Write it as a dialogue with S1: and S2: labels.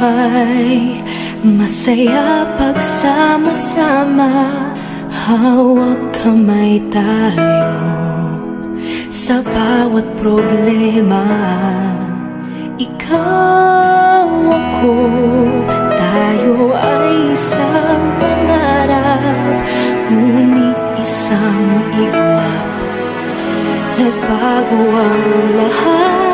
S1: buhay masaya pagsama-sama. Hawak kamay tayo sa bawat problema. Ikaw, ako, tayo ay isang pangarap, ngunit isang iglap. Nagbago ang lahat.